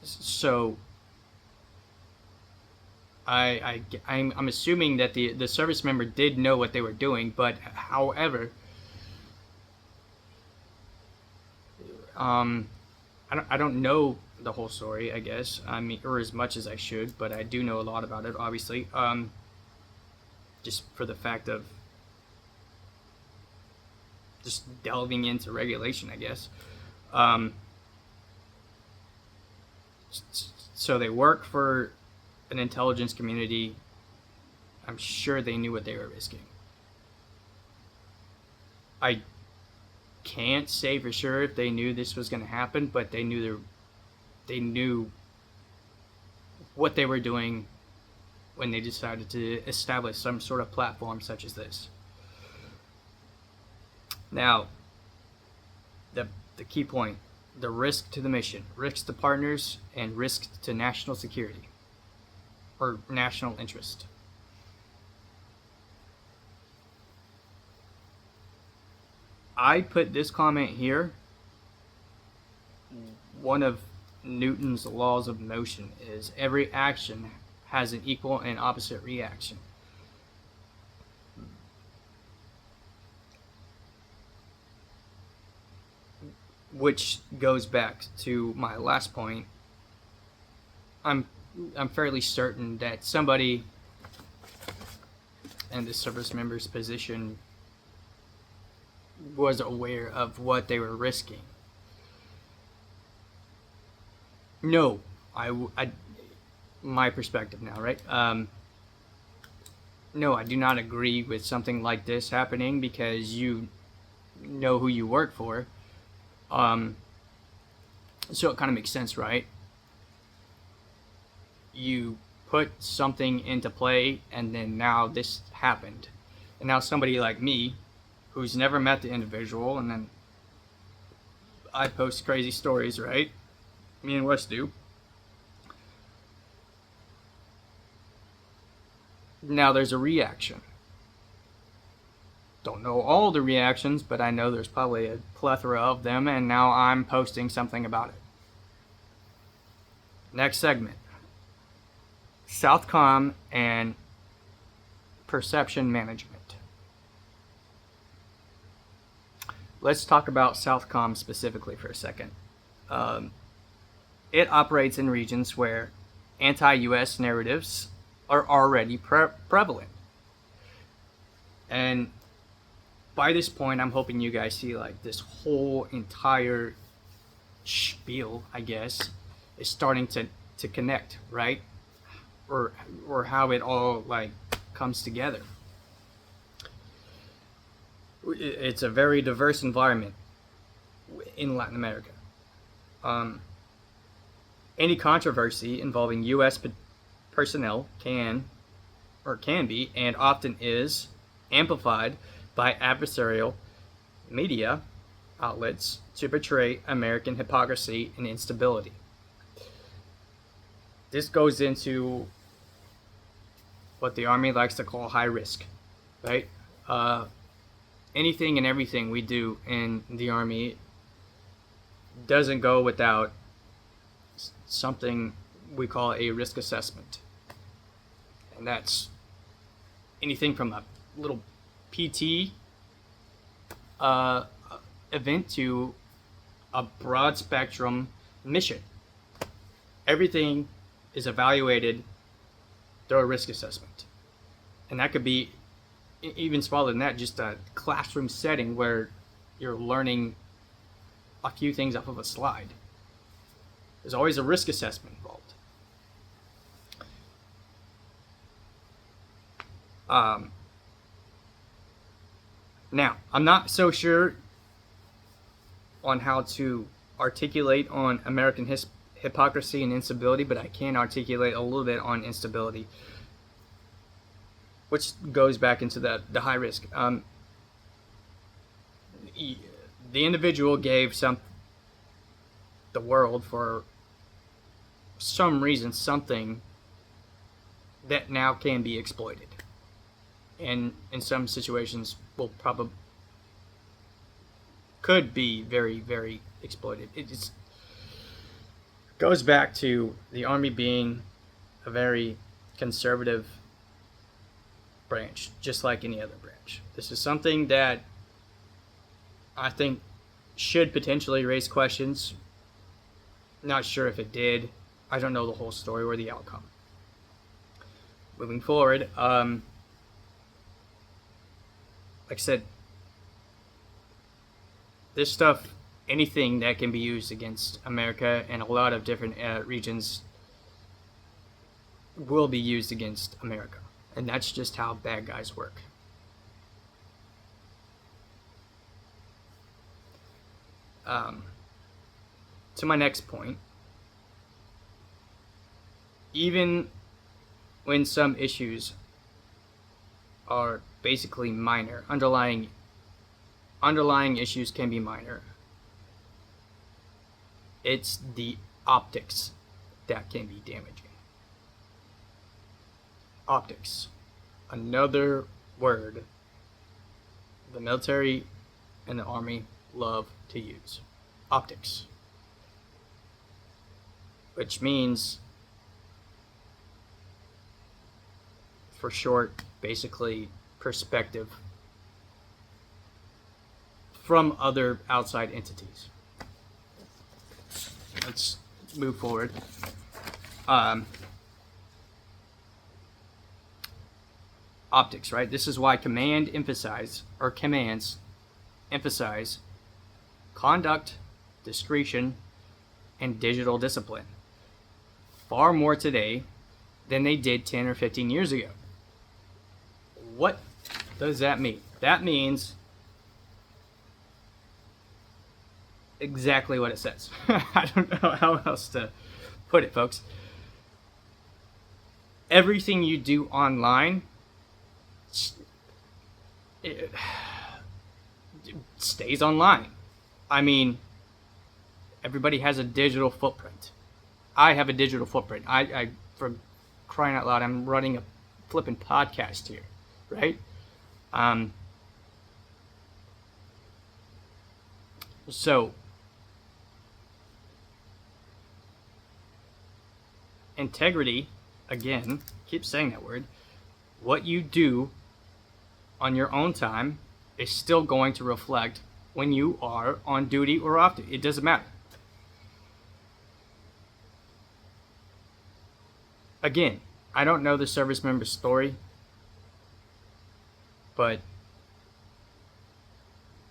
So I'm assuming that the service member did know what they were doing, but however, I don't know the whole story, I guess. I mean, or as much as I should, but I do know a lot about it, obviously. Just for the fact of just delving into regulation, I guess. So they work for an intelligence community. I'm sure they knew what they were risking. I can't say for sure if they knew this was going to happen, but they knew what they were doing when they decided to establish some sort of platform such as this. Now, the key point, the risk to the mission, risk to partners, and risk to national security or national interest. I put this comment here. One of Newton's laws of motion is every action has an equal and opposite reaction. Which goes back to my last point. I'm fairly certain that somebody in the service member's position was aware of what they were risking. No, my perspective now, right? No, I do not agree with something like this happening because you know who you work for. So it kind of makes sense, right? You put something into play and then now this happened. And now somebody like me, who's never met the individual, and then I post crazy stories, right? Me and Wes do. Now there's a reaction. Don't know all the reactions, but I know there's probably a plethora of them, and now I'm posting something about it. Next segment. Southcom and perception management. Let's talk about Southcom specifically for a second. It operates in regions where anti-US narratives are already prevalent. And by this point, I'm hoping you guys see like this whole entire spiel, I guess, is starting to connect, right? Or how it all like comes together. It's a very diverse environment in Latin America. Any controversy involving U.S. personnel can be, and often is, amplified by adversarial media outlets to portray American hypocrisy and instability. This goes into what the Army likes to call high risk, right? Anything and everything we do in the Army doesn't go without something we call a risk assessment. And that's anything from a little PT event to a broad spectrum mission. Everything is evaluated through a risk assessment. And that could be even smaller than that, just a classroom setting where you're learning a few things off of a slide. There's always a risk assessment involved. Now, I'm not so sure on how to articulate on American hypocrisy and instability, but I can articulate a little bit on instability, which goes back into the high risk. The individual gave the world, for some reason, something that now can be exploited, and in some situations could be very, very exploited. It just goes back to the Army being a very conservative branch, just like any other branch. This is something that I think should potentially raise questions. Not sure if it did. I don't know the whole story or the outcome. Moving forward, like I said, this stuff, anything that can be used against America and a lot of different regions will be used against America. And that's just how bad guys work. To my next point, even when some issues are basically minor, underlying issues can be minor, it's the optics that can be damaging. Optics, another word the military and the army love to use. Optics, which means, for short, basically perspective from other outside entities. Let's move forward. Optics, right? This is why commands emphasize conduct, discretion, and digital discipline far more today than they did 10 or 15 years ago. What does that mean? That means exactly what it says. I don't know how else to put it, folks. Everything you do online, it stays online. I mean, everybody has a digital footprint. I have a digital footprint. I for crying out loud, I'm running a flipping podcast here, right? So integrity, again, keep saying that word. What you do on your own time is still going to reflect when you are on duty or off duty. It doesn't matter. Again, I don't know the service member's story, but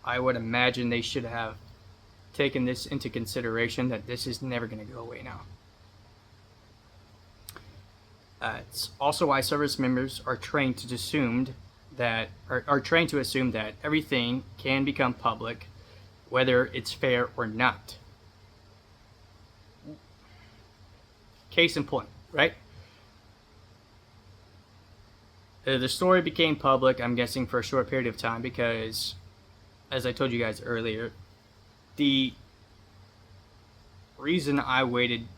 I would imagine they should have taken this into consideration, that this is never going to go away now. It's also why service members are trained to assume that everything can become public, whether it's fair or not. Case in point, right? The story became public, I'm guessing, for a short period of time because, as I told you guys earlier, the reason I waited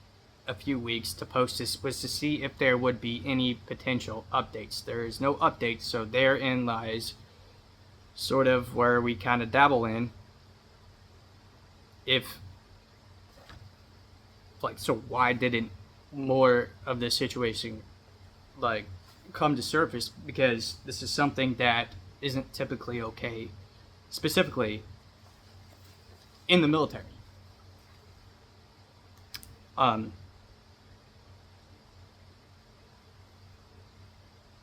a few weeks to post this was to see if there would be any potential updates. There is no updates, so therein lies sort of where we kind of dabble in. So why didn't more of this situation come to surface? Because this is something that isn't typically okay, specifically in the military.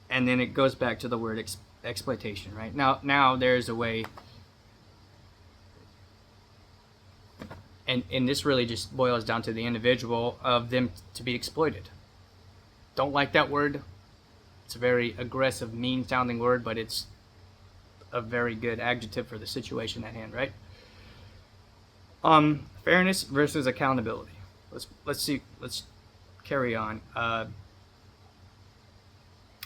And then it goes back to the word exploitation, right? Now there's a way, and this really just boils down to the individual, of them to be exploited. Don't like that word. It's a very aggressive, mean-sounding word, but it's a very good adjective for the situation at hand, right? Fairness versus accountability. Let's carry on.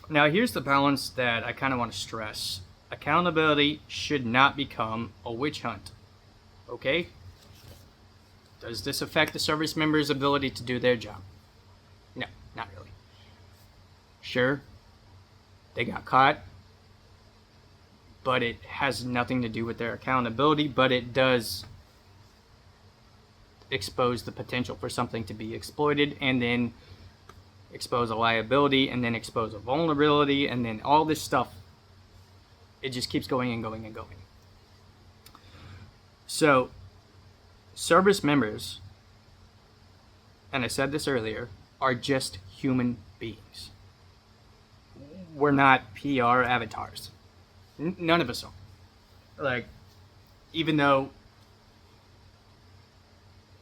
Now, here's the balance that I kind of want to stress. Accountability should not become a witch hunt. Okay? Does this affect the service member's ability to do their job? No, not really. Sure, they got caught, but it has nothing to do with their accountability, but it does expose the potential for something to be exploited, and then expose a liability, and then expose a vulnerability, and then all this stuff. It just keeps going and going and going. So, service members, and I said this earlier, are just human beings. We're not PR avatars. None of us are. Even though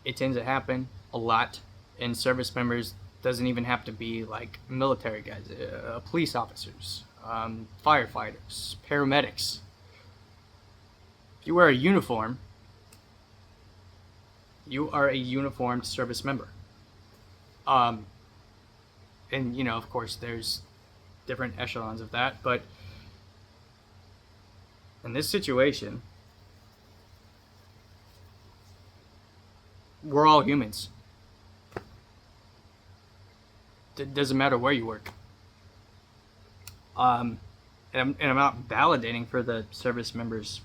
it tends to happen a lot, and service members doesn't even have to be military guys, police officers, firefighters, paramedics. If you wear a uniform, You are a uniformed service member. And of course, there's different echelons of that, but in this situation, we're all humans. It doesn't matter where you work. And I'm not validating for the service members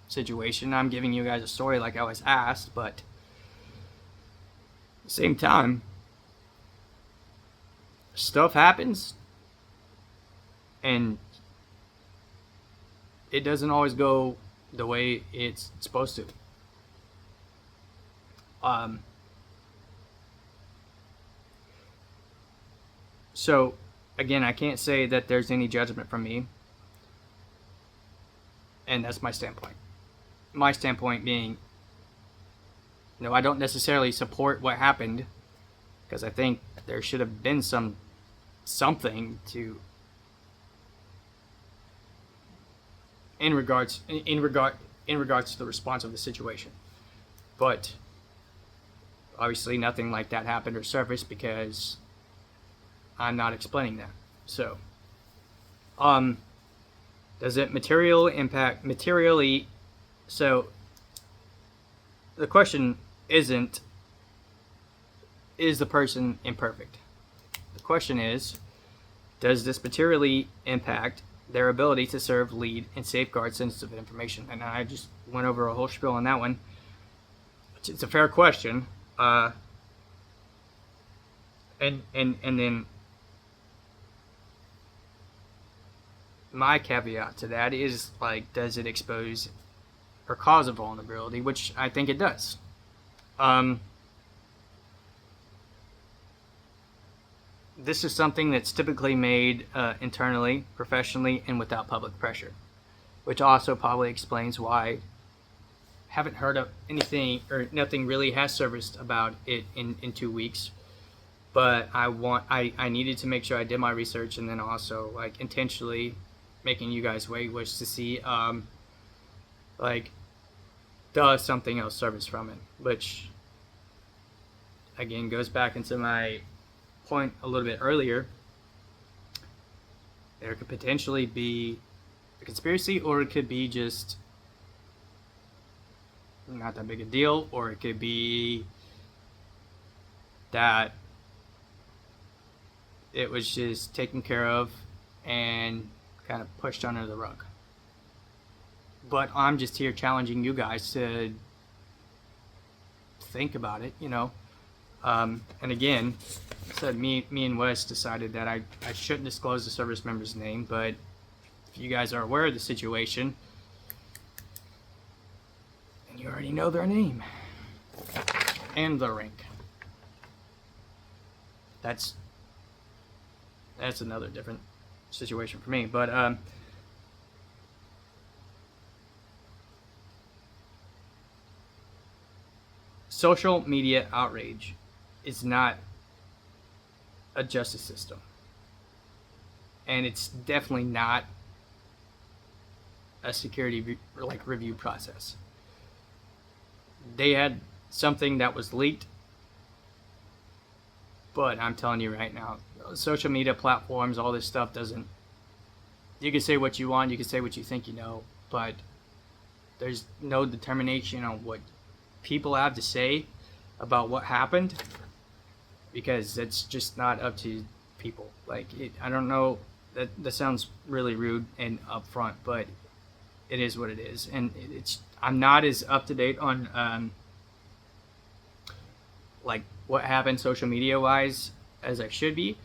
situation. I'm giving you guys a story like I was asked, but at the same time, stuff happens, and it doesn't always go the way it's supposed to. So again, I can't say that there's any judgment from me, and that's my standpoint. My standpoint being, I don't necessarily support what happened, because I think there should have been something to in regards to the response of the situation. But obviously nothing like that happened or surfaced because I'm not explaining that. So does it materially? So the question isn't, is the person imperfect? The question is, does this materially impact their ability to serve, lead, and safeguard sensitive information? And I just went over a whole spiel on that one. It's a fair question. And then my caveat to that is, does it expose or cause a vulnerability? Which I think it does. This is something that's typically made internally, professionally, and without public pressure, which also probably explains why I haven't heard of anything, or nothing really has surfaced about it in 2 weeks. But I needed to make sure I did my research, and then also intentionally making you guys wait was to see does something else surface from it, which again goes back into my point a little bit earlier. There could potentially be a conspiracy, or it could be just not that big a deal, or it could be that it was just taken care of and kind of pushed under the rug. But I'm just here challenging you guys to think about it, And again, I said me and Wes decided that I shouldn't disclose the service member's name, but if you guys are aware of the situation, then you already know their name and the rank. That's another different situation for me, but social media outrage is not a justice system, and it's definitely not a security review process. They had something that was leaked, but I'm telling you right now, social media platforms, all this stuff doesn't. You can say what you want, you can say what you think but there's no determination on what people have to say about what happened, because it's just not up to people. I don't know, that sounds really rude and upfront, but it is what it is, and I'm not as up to date on what happened social media wise as I should be,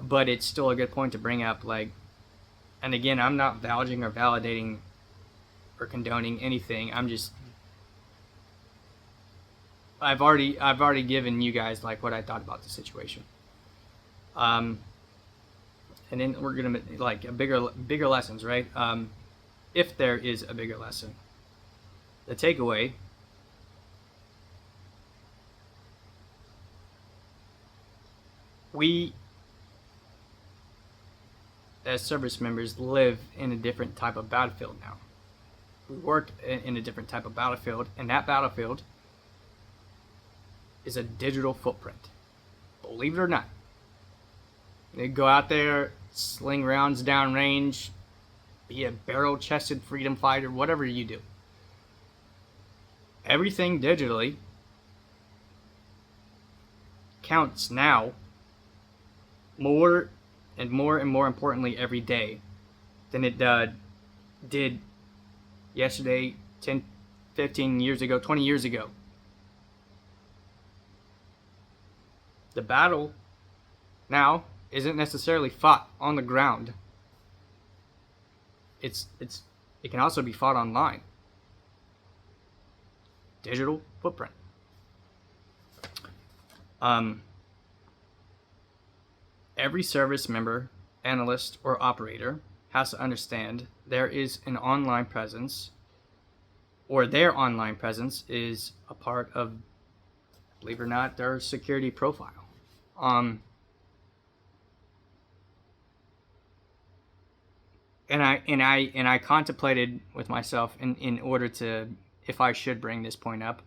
but it's still a good point to bring up. And again, I'm not vouching or validating or condoning anything. I've already given you guys what I thought about the situation. And then we're gonna a bigger lessons, right? If there is a bigger lesson, the takeaway. We, as service members, live in a different type of battlefield now. We work in a different type of battlefield, and that battlefield is a digital footprint. Believe it or not. They go out there, sling rounds downrange, be a barrel-chested freedom fighter, whatever you do. Everything digitally counts now more and more and more importantly every day than it did yesterday, 10, 15 years ago, 20 years ago. The battle now isn't necessarily fought on the ground. It can also be fought online. Digital footprint. Every service member, analyst, or operator has to understand there is an online presence, or their online presence is a part of, believe it or not, their security profile. And I contemplated with myself in order to, if I should bring this point up.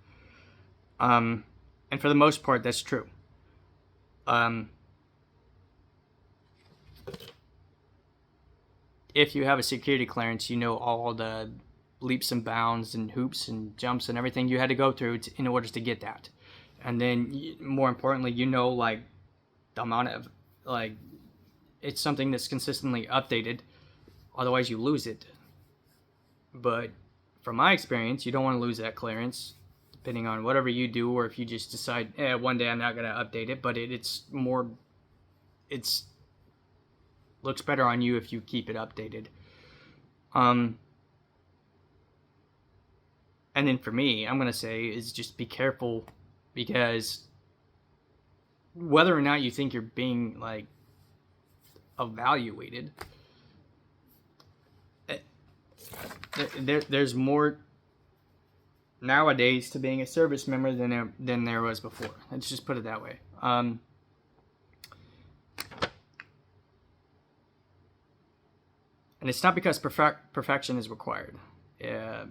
And for the most part, that's true. If you have a security clearance, you know all the leaps and bounds and hoops and jumps and everything you had to go through in order to get that. And then, more importantly, you know, like, the amount of, like, it's something that's consistently updated. Otherwise, you lose it. But from my experience, you don't want to lose that clearance, depending on whatever you do, or if you just decide, one day I'm not going to update it. But it's looks better on you if you keep it updated. And then for me, I'm going to say is just be careful, because whether or not you think you're being, like, evaluated, there's more nowadays to being a service member than there was before. Let's just put it that way. And it's not because perfection is required,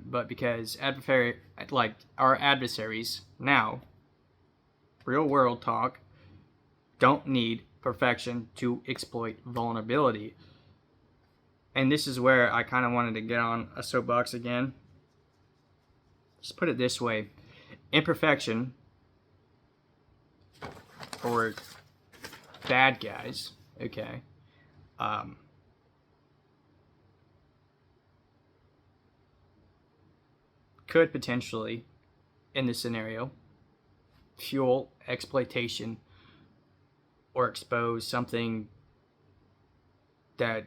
but because our adversaries now, real world talk, don't need perfection to exploit vulnerability. And this is where I kind of wanted to get on a soapbox again. Just put it this way. Imperfection for bad guys, okay, could potentially, in this scenario, fuel exploitation or expose something that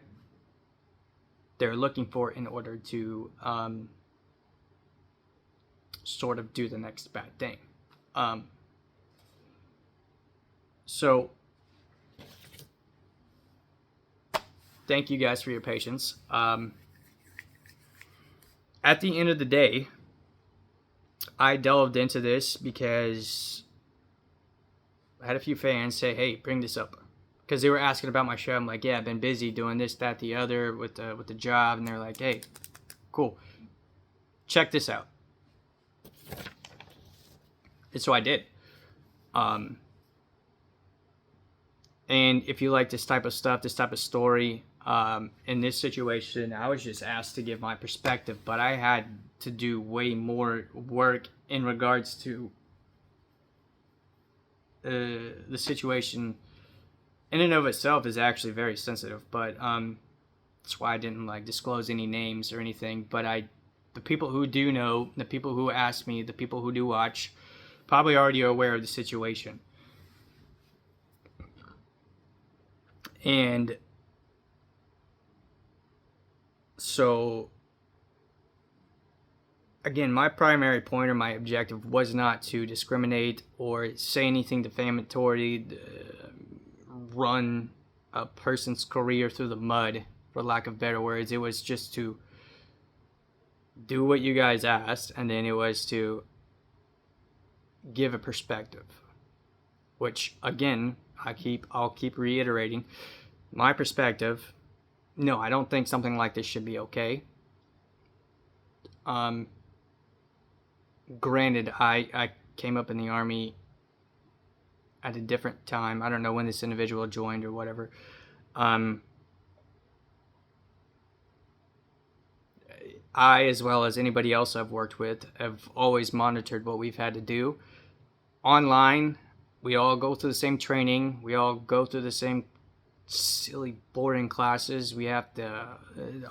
they're looking for in order to sort of do the next bad thing. So thank you guys for your patience. At the end of the day, I delved into this because I had a few fans say, hey, bring this up. Because they were asking about my show. I'm like, yeah, I've been busy doing this, that, the other with the job. And they're like, hey, cool. Check this out. And so I did. And if you like this type of stuff, this type of story, in this situation, I was just asked to give my perspective, but I had to do way more work in regards to the situation in and of itself is actually very sensitive, but that's why I didn't like disclose any names or anything. But the people who do know, the people who ask me, the people who do watch, probably already are aware of the situation. And so, again, my primary point or my objective was not to discriminate or say anything defamatory, run a person's career through the mud, for lack of better words. It was just to do what you guys asked, and then it was to give a perspective, which, again, I'll keep reiterating my perspective. No, I don't think something like this should be okay. Granted, I came up in the Army at a different time. I don't know when this individual joined or whatever. I, as well as anybody else I've worked with, have always monitored what we've had to do. Online, we all go through the same training. We all go through the same silly, boring classes. We have the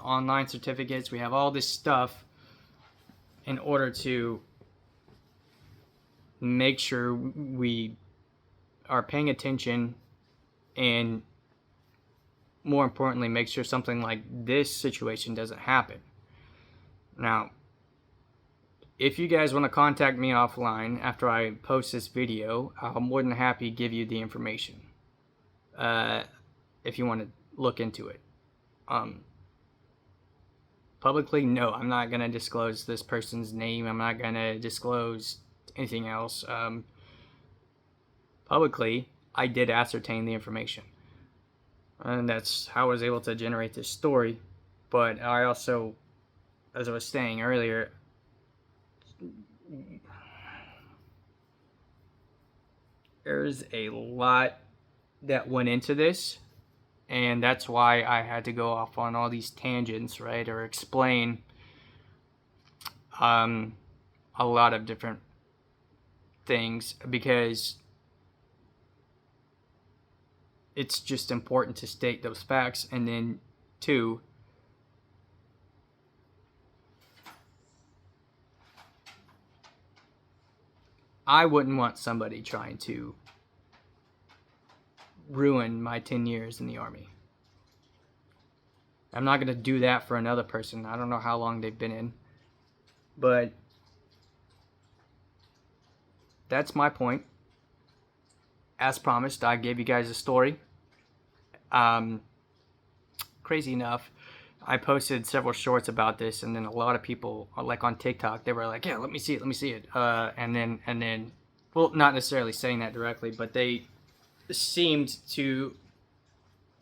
online certificates. We have all this stuff in order to make sure we are paying attention, and more importantly, make sure something like this situation doesn't happen. Now, if you guys want to contact me offline after I post this video, I'm more than happy to give you the information. If you want to look into it. Publicly, no, I'm not going to disclose this person's name. I'm not going to disclose anything else. Publicly, I did ascertain the information. And that's how I was able to generate this story. But I also, as I was saying earlier, there's a lot that went into this, and that's why I had to go off on all these tangents, right, or explain a lot of different things, because it's just important to state those facts. And then two, I wouldn't want somebody trying to ruin my 10 years in the Army. I'm not going to do that for another person. I don't know how long they've been in. But that's my point. As promised, I gave you guys a story. Crazy enough, I posted several shorts about this, and then a lot of people, like on TikTok, they were like, yeah, let me see it. And then, well, not necessarily saying that directly, but they seemed to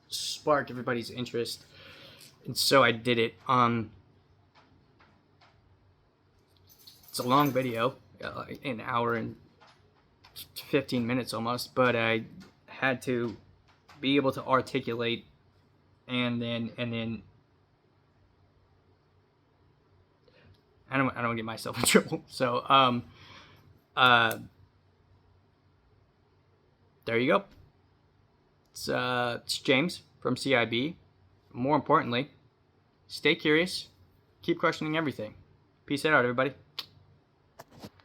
spark everybody's interest. And so I did it. It's a long video, an hour and 15 minutes almost, but I had to be able to articulate and then I don't get myself in trouble. So there you go. It's James from CIB. More importantly, stay curious, keep questioning everything. Peace out, everybody.